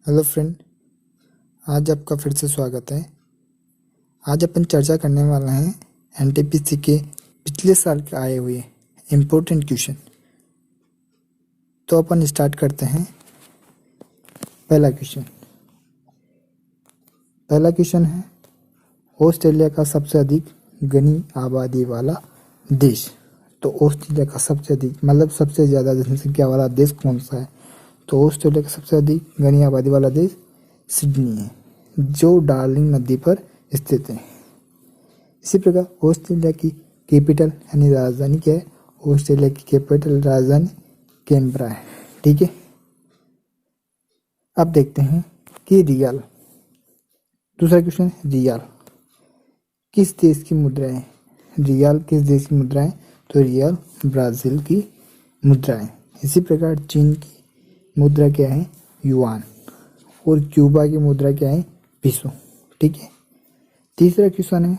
Hello friend, आज आपका फिर से स्वागत है। आज अपन चर्चा करने वाला हैं एनटीपीसी के पिछले साल के आए हुए इम्पोर्टेंट क्वेश्चन। तो अपन स्टार्ट करते हैं। पहला क्वेश्चन है ऑस्ट्रेलिया का सबसे अधिक घनी आबादी वाला देश। तो ऑस्ट्रेलिया का सबसे अधिक मतलब सबसे ज़्यादा जनसंख्या वाला देश कौन सा है? तो ऑस्ट्रेलिया का सबसे अधिक घनी आबादी वाला देश सिडनी है, जो डार्लिंग नदी पर स्थित है। इसी प्रकार ऑस्ट्रेलिया की कैपिटल यानी राजधानी क्या है? ऑस्ट्रेलिया की कैपिटल राजधानी कैनबरा है। ठीक है, अब देखते हैं कि रियाल। दूसरा क्वेश्चन है रियाल किस देश की मुद्रा है? रियाल किस देश की मुद्रा है? तो रियाल ब्राजील की मुद्रा है। इसी प्रकार चीन की मुद्रा क्या है? युआन। और क्यूबा की मुद्रा क्या है? पीसो। ठीक है। तीसरा क्वेश्चन है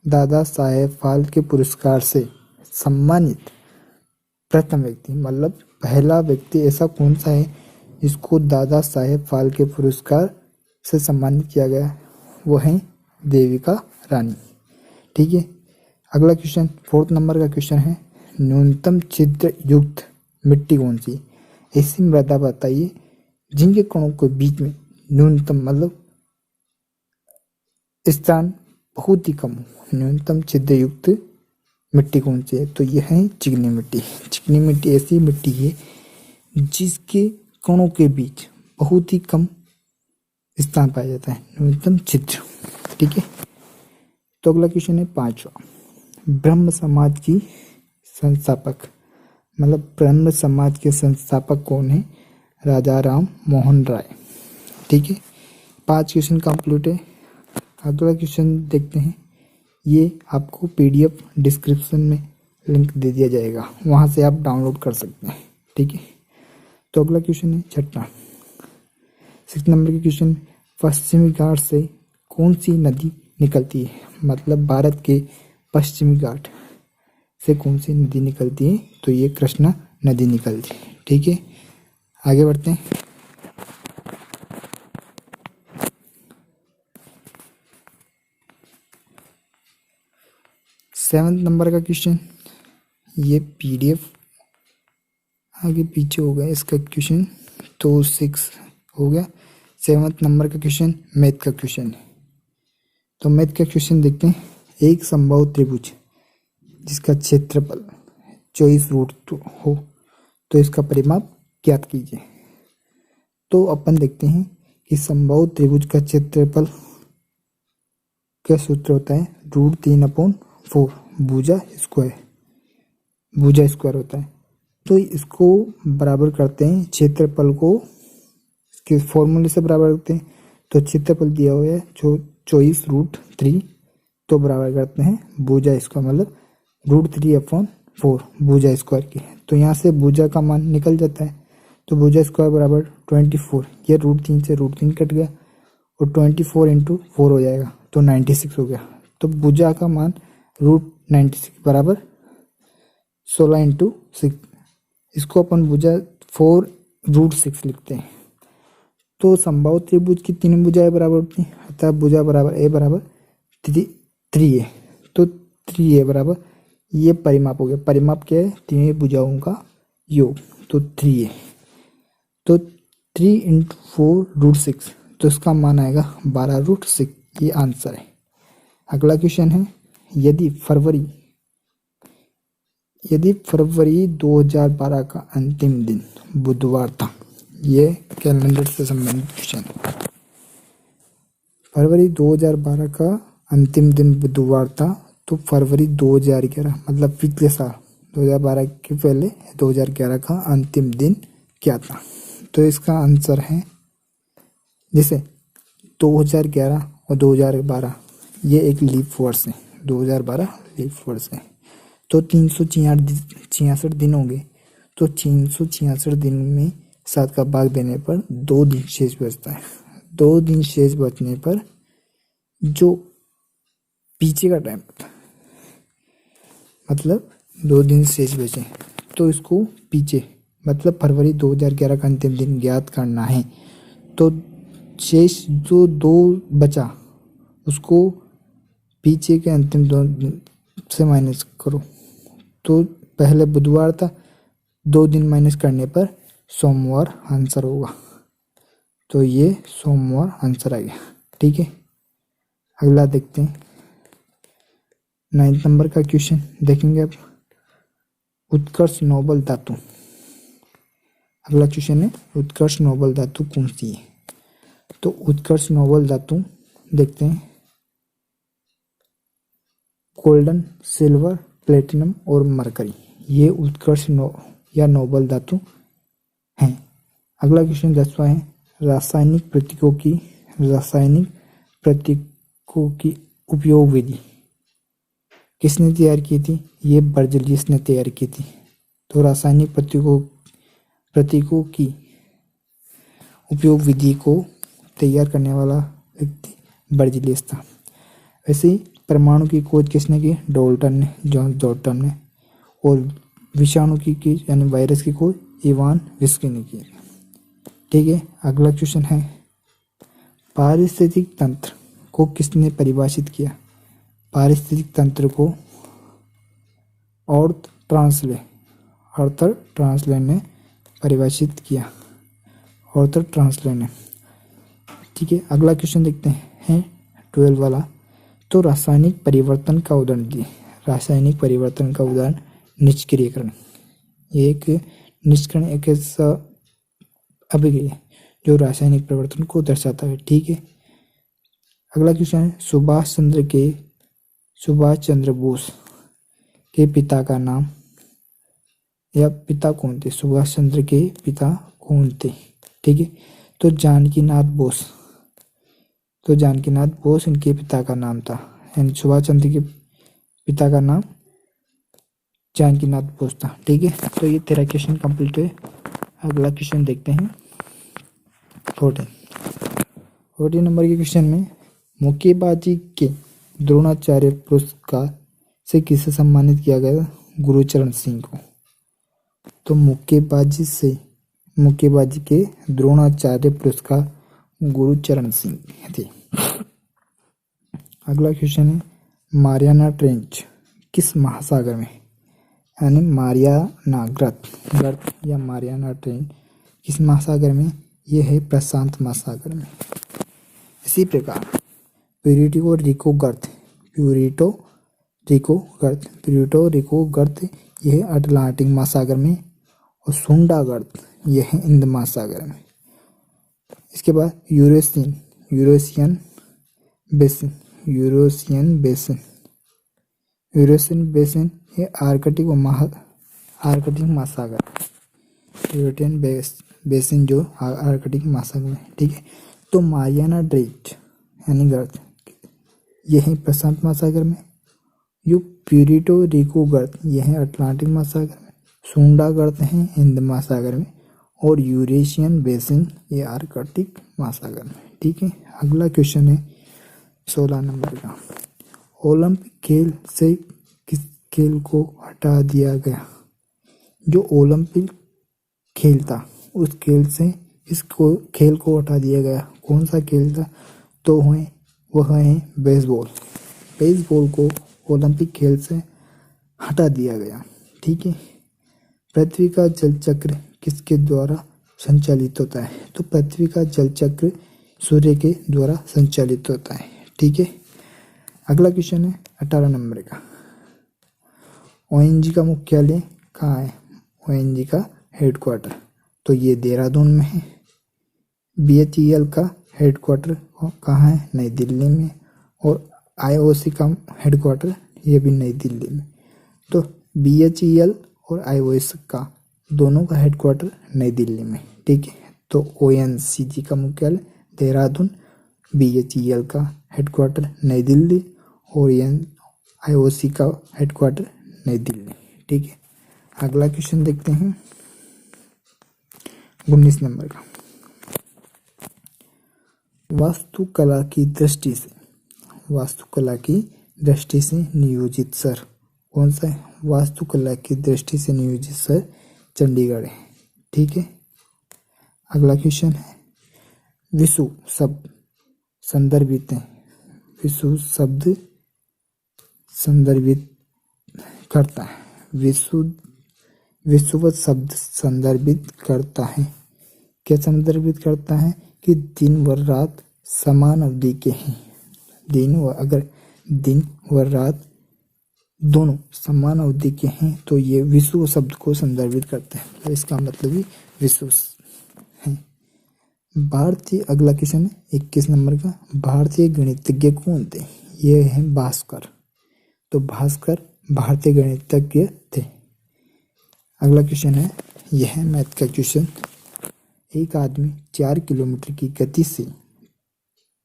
दादा साहेब फाल्के पुरस्कार से सम्मानित प्रथम व्यक्ति मतलब पहला व्यक्ति ऐसा कौन सा है जिसको दादा साहेब फाल्के पुरस्कार से सम्मानित किया गया? वो है देविका रानी। ठीक है। अगला क्वेश्चन 4 नंबर का क्वेश्चन है न्यूनतम छिद्र युक्त मिट्टी कौन सी? ऐसी मृदा बताइए जिनके कणों के बीच में न्यूनतम मतलब स्थान बहुत ही कम हो। न्यूनतम छिद्र युक्त मिट्टी कौन सी है? तो यह है चिकनी मिट्टी। चिकनी मिट्टी ऐसी मिट्टी है जिसके कणों के बीच बहुत ही कम स्थान पाया जाता है, न्यूनतम छिद्र। ठीक है। तो अगला क्वेश्चन है 5वां ब्रह्म समाज की संस्थापक मतलब ब्रह्म समाज के संस्थापक कौन है? राजा राम मोहन राय। ठीक है। 5 क्वेश्चन कंप्लीट है। अगला क्वेश्चन देखते हैं। ये आपको पीडीएफ डिस्क्रिप्शन में लिंक दे दिया जाएगा, वहाँ से आप डाउनलोड कर सकते हैं। ठीक है। तो अगला क्वेश्चन है 6 नंबर के क्वेश्चन पश्चिमी घाट से कौन सी नदी निकलती है? मतलब भारत के पश्चिमी घाट से कौन सी नदी निकलती है? तो ये कृष्णा नदी निकलती है। ठीक है। आगे बढ़ते हैं। 7 नंबर का क्वेश्चन, ये पीडीएफ आगे पीछे हो गया इसका क्वेश्चन, तो 6 हो गया। 7 नंबर का क्वेश्चन मैथ का क्वेश्चन है। तो मैथ का क्वेश्चन देखते हैं। एक समबाहु त्रिभुज जिसका क्षेत्रफल 24√2 हो तो इसका परिमाप ज्ञात कीजिए। तो अपन देखते हैं कि समबाहु त्रिभुज का क्षेत्रफल क्या सूत्र होता है? √3/4 भुजा स्क्वायर होता है। तो इसको बराबर करते हैं, क्षेत्रफल को इसके फॉर्मूले से बराबर करते हैं। तो क्षेत्रफल दिया हुआ है जो 24√3, तो बराबर करते हैं भुजा स्क्वायर मतलब √3/4 भुजा स्क्वायर की। तो यहाँ से भुजा का मान निकल जाता है। तो भुजा स्क्वायर बराबर 24, ये √3 से √3 कट गया और 24 × 4 हो जाएगा तो 96 हो गया। तो भुजा का मान √96 बराबर 16 × 6। इसको अपन भुजा 4√6 लिखते हैं। तो समबाहु त्रिभुज की 3 भुजाएं बराबर होती हैं, अतः भुजा बराबर ए बराबर 3 है। तो 3 ए बराबर ये परिमाप हो गया। परिमाप क्या है? 3 भुजाओं का योग, तो 3 है। तो 3 × 4√6, तो इसका मान आएगा 12√6। ये आंसर है। अगला क्वेश्चन है यदि फरवरी 2012 का अंतिम दिन बुधवार था। ये कैलेंडर से संबंधित क्वेश्चन है। फरवरी 2012 का अंतिम दिन बुधवार था, तो फरवरी 2011 मतलब पिछले साल 2012 के पहले 2011 का अंतिम दिन क्या था? तो इसका आंसर है जैसे 2011 और 2012 ये एक लीप वर्ष है, 2012 लीप वर्ष है। तो 366 दिन होंगे। तो 366 दिन में 7 का भाग देने पर 2 दिन शेष बचता है। 2 दिन शेष बचने पर जो पीछे का टाइम होता है मतलब 2 दिन शेष बचे, तो इसको पीछे मतलब फरवरी 2011 का अंतिम दिन ज्ञात करना है। तो शेष जो 2 बचा उसको पीछे के अंतिम 2 से माइनस करो। तो पहले बुधवार था, 2 दिन माइनस करने पर सोमवार आंसर होगा। तो ये सोमवार आंसर आ गया। ठीक है, अगला देखते हैं 9 नंबर का क्वेश्चन देखेंगे अब। उत्कर्ष नोबल धातु। अगला क्वेश्चन है उत्कर्ष नोबल धातु कौन सी है। तो उत्कर्ष नोबल धातु देखते हैं गोल्डन, सिल्वर, प्लेटिनम और मरकरी, ये उत्कर्ष या नोबल धातु हैं। अगला क्वेश्चन 10वां है रासायनिक प्रतीकों की उपयोग विधि किसने तैयार की थी। ये बर्जलियस ने तैयार की थी। तो रासायनिक प्रतीकों की उपयोग विधि को तैयार करने वाला व्यक्ति बर्जलियस था। वैसे ही परमाणु की खोज किसने की, जॉन डॉल्टन ने। और विषाणु की यानी वायरस की खोज इवान विस्की ने की। ठीक है, अगला क्वेश्चन है पारिस्थितिक तंत्र को किसने परिभाषित किया। पारिस्थितिक तंत्र को आर्थर ट्रांसले ने परिभाषित किया। आर्थर ट्रांसले ने। ठीक है, अगला क्वेश्चन देखते हैं 12 वाला। तो रासायनिक परिवर्तन का उदाहरण दिए। रासायनिक परिवर्तन का उदाहरण निष्क्रियकरण। ये एक निष्क्रियण एक ऐसा अभिक्रिया है जो रासायनिक परिवर्तन को दर्शाता है। ठीक है, अगला क्वेश्चन है सुभाष चंद्र बोस के पिता का नाम या पिता कौन थे। सुभाष चंद्र के पिता कौन थे। ठीक है, तो जानकीनाथ बोस इनके पिता का नाम था। यानी सुभाष चंद्र के पिता का नाम जानकीनाथ बोस था। ठीक है, तो ये 13 क्वेश्चन कंप्लीट हुए। अगला क्वेश्चन देखते हैं 14 नंबर के क्वेश्चन में मुक्केबाजी के द्रोणाचार्य पुरस्कार से किसे सम्मानित किया गया। गुरुचरण सिंह को। तो मुक्केबाजी के द्रोणाचार्य पुरस्कार गुरुचरण सिंह थे। अगला क्वेश्चन है मारियाना ट्रेंच किस महासागर में, यानी मारियाना गर्त या मारियाना ट्रेंच किस महासागर में, यह है प्रशांत महासागर में। इसी प्रकार प्यूरिटो रिको गर्त यह है अटलांटिक महासागर में। और सुंडा गर्त यह है हिंद महासागर में। इसके बाद यूरेशियन बेसिन ये आर्कटिक महासागर। यूरेशियन बेसिन जो आर्कटिक महासागर में। ठीक है, तो मारियाना ट्रेंच यानी गर्त यह है प्रशांत महासागर में। यो प्यूरिटो रिको गर्त यह है अटलांटिक महासागर में। सुंडा गर्त है हिंद महासागर में। और यूरेशियन बेसिन ये आर्कटिक महासागर में। ठीक है, अगला क्वेश्चन है 16 नंबर का। ओलंपिक खेल से किस खेल को हटा दिया गया। जो ओलंपिक खेल था उस खेल से खेल को हटा दिया गया। कौन सा खेल था, तो वह है बेसबॉल। बेसबॉल को ओलंपिक खेल से हटा दिया गया। ठीक है, पृथ्वी का जल चक्र किसके द्वारा संचालित होता है। तो पृथ्वी का जल चक्र सूर्य के द्वारा संचालित होता है। ठीक है, अगला क्वेश्चन है 18 नंबर का। ओएनजी का मुख्यालय कहाँ है। ओएनजी का हेडक्वार्टर तो ये देहरादून में है। बीएचईएल का हेडक्वार्टर कहाँ है, नई दिल्ली में। और आईओसी का हेडक्वार्टर ये भी नई दिल्ली में। तो बीएचईएल और आईओसी का दोनों का हेडक्वार्टर नई दिल्ली में। ठीक है, तो ओएनजीसी का मुख्यालय देहरादून, बीएचईएल का हेडक्वार्टर नई दिल्ली और आईओसी का हेडक्वार्टर नई दिल्ली। ठीक है, अगला क्वेश्चन देखते हैं 19 नंबर का। वास्तुकला की दृष्टि से नियोजित शहर कौन सा है। वास्तुकला की दृष्टि से नियोजित शहर चंडीगढ़ है। ठीक है, अगला क्वेश्चन है विषु शब्द संदर्भित है, विषु शब्द संदर्भित करता है, विषुवत शब्द संदर्भित करता है। क्या संदर्भित करता है कि दिन व रात समान अवधि के हैं। अगर दिन व रात दोनों समान अवधि के हैं तो ये विषुव शब्द को संदर्भित करते हैं, तो इसका मतलब ही विषुव है। भारतीय अगला क्वेश्चन है 21 नंबर का, भारतीय गणितज्ञ कौन थे। ये है भास्कर, तो भास्कर भारतीय गणितज्ञ थे। अगला क्वेश्चन है, यह मैथ का क्वेश्चन, एक आदमी 4 किलोमीटर की गति से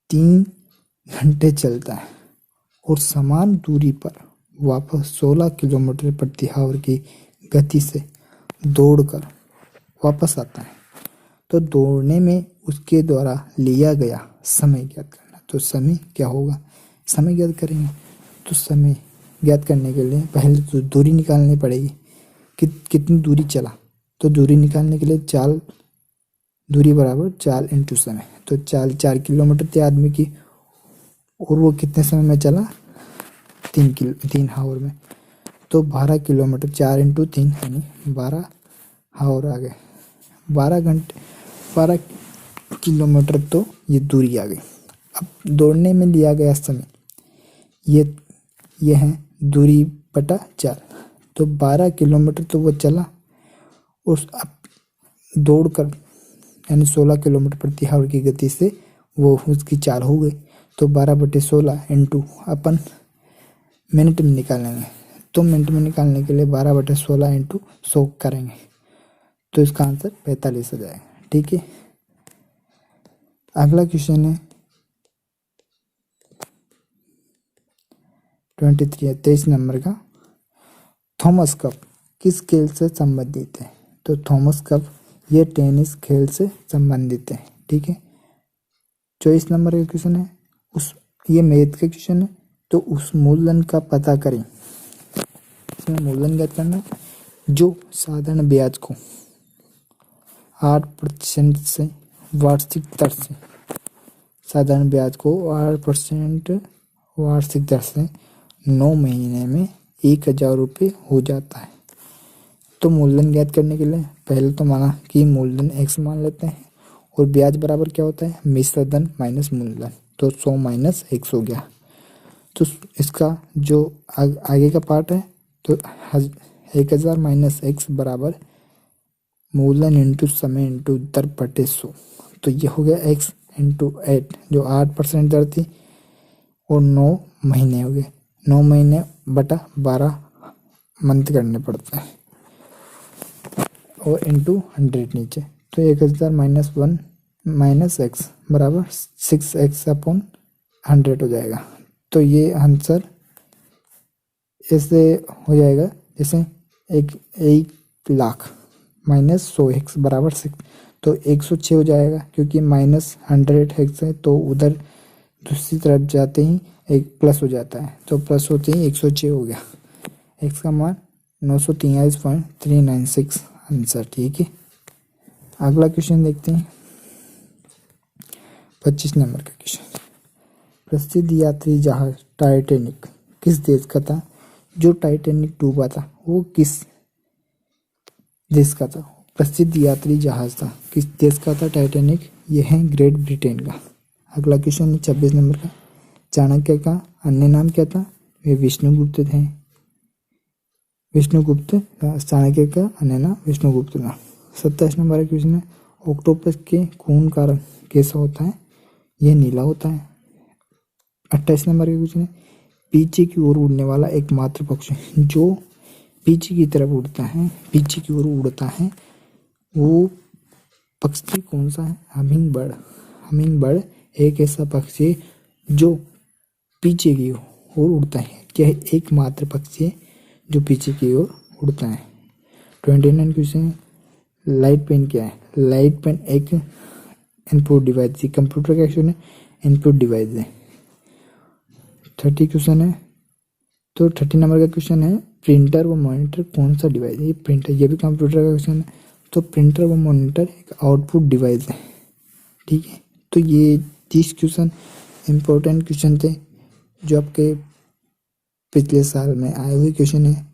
3 घंटे चलता है और समान दूरी पर वापस 16 किलोमीटर प्रति आवर की गति से दौड़कर वापस आता है, तो दौड़ने में उसके द्वारा लिया गया समय ज्ञात करना। तो समय क्या होगा, समय ज्ञात करेंगे, तो समय ज्ञात करने के लिए पहले तो दूरी निकालनी पड़ेगी कि कितनी दूरी चला, तो दूरी निकालने के लिए चाल दूरी बराबर चाल इंटू समय, तो चाल 4 किलोमीटर थी आदमी की और वो कितने समय में चला 3 आवर में, तो 12 किलोमीटर 4 इंटू 3 यानी 12 आवर आ गए, 12 किलोमीटर तो ये दूरी आ गई। अब दौड़ने में लिया गया समय ये है दूरी बटा 4, तो 12 किलोमीटर तो वो चला और अब दौड़कर यानी 16 किलोमीटर प्रति आवर की गति से वो उसकी चाल हो गई, तो 12/16 इंटू अपन मिनट में निकालेंगे, तो मिनट में निकालने के लिए 12/16 इंटू 100 करेंगे, तो इसका आंसर 45 हो जाएगा। ठीक है, अगला क्वेश्चन है 23 नंबर का, थॉमस कप किस खेल से संबंधित है। तो थॉमस कप ये टेनिस खेल से संबंधित है। ठीक है, 24 नंबर का क्वेश्चन है, ये मैथ का क्वेश्चन है, तो उस मूलधन का पता करें। इसमें मूलधन ज्ञात करना, जो साधारण ब्याज को 8% से वार्षिक दर से, साधारण ब्याज को 8% वार्षिक दर से 9 महीने में 1000 रुपये हो जाता है। तो मूलधन ज्ञात करने के लिए पहले तो माना कि मूलधन x मान लेते हैं और ब्याज बराबर क्या होता है, मिश्र धन माइनस मूलधन, तो 100 माइनस x हो गया। तो इसका जो आगे का पार्ट है, तो 1000 माइनस x बराबर मूलधन इंटू समय इंटू दर बटे 100, तो ये हो गया x इंटू 8, जो 8% दर थी, और 9 महीने हो गए, 9 महीने बटा 12 मंथ करने पड़ते हैं, और इंटू 100 नीचे, तो 1000 माइनस 1 माइनस x बराबर 6x/100 हो जाएगा। तो ये आंसर ऐसे हो जाएगा जैसे 1 लाख माइनस 100x बराबर 6, तो 106 हो जाएगा, क्योंकि माइनस 100x है तो उधर दूसरी तरफ जाते ही एक प्लस हो जाता है, तो प्लस होते ही 106 हो गया। x का मान 943.396 आंसर। ठीक है, अगला क्वेश्चन देखते हैं 25 नंबर का क्वेश्चन, प्रसिद्ध यात्री जहाज टाइटैनिक किस देश का था। जो टाइटैनिक डूबा था वो किस देश का था, प्रसिद्ध यात्री जहाज था, किस देश का था टाइटैनिक, यह है ग्रेट ब्रिटेन का। अगला क्वेश्चन है 26 नंबर का, चाणक्य का अन्य नाम क्या था। वे विष्णुगुप्त थे, विष्णुगुप्त, चाणक्य का अन्य नाम विष्णुगुप्त था। 27 नंबर का क्वेश्चन है, ऑक्टोपस के खून का रंग कैसा होता है, यह नीला होता है। 28 नंबर का क्वेश्चन है, पीछे की ओर उड़ने वाला एकमात्र पक्षी जो पीछे की तरफ उड़ता है, पीछे की ओर उड़ता है, वो पक्षी कौन सा है। हमिंग बर्ड, हमिंग बर्ड एक ऐसा पक्षी जो पीछे की ओर उड़ता है। क्या है, एकमात्र पक्षी है जो पीछे की ओर उड़ता है। 29 क्वेश्चन, लाइट पेन क्या है। लाइट पेन एक इनपुट डिवाइस, कंप्यूटर का क्वेश्चन है, इनपुट डिवाइस है। 30 क्वेश्चन है, तो 30 नंबर का क्वेश्चन है, प्रिंटर व मॉनिटर कौन सा डिवाइस है। ये प्रिंटर, ये भी कंप्यूटर का क्वेश्चन है, तो प्रिंटर व मॉनिटर एक आउटपुट डिवाइस है। ठीक है, तो ये 30 क्वेश्चन इम्पोर्टेंट क्वेश्चन थे जो आपके पिछले साल में आए हुए क्वेश्चन है।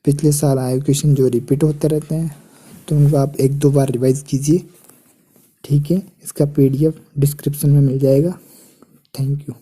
पिछले साल आए हुए क्वेश्चन जो रिपीट होते रहते हैं तो उनको आप 1-2 बार रिवाइज कीजिए, ठीक है। इसका PDF डिस्क्रिप्शन में मिल जाएगा। Thank you.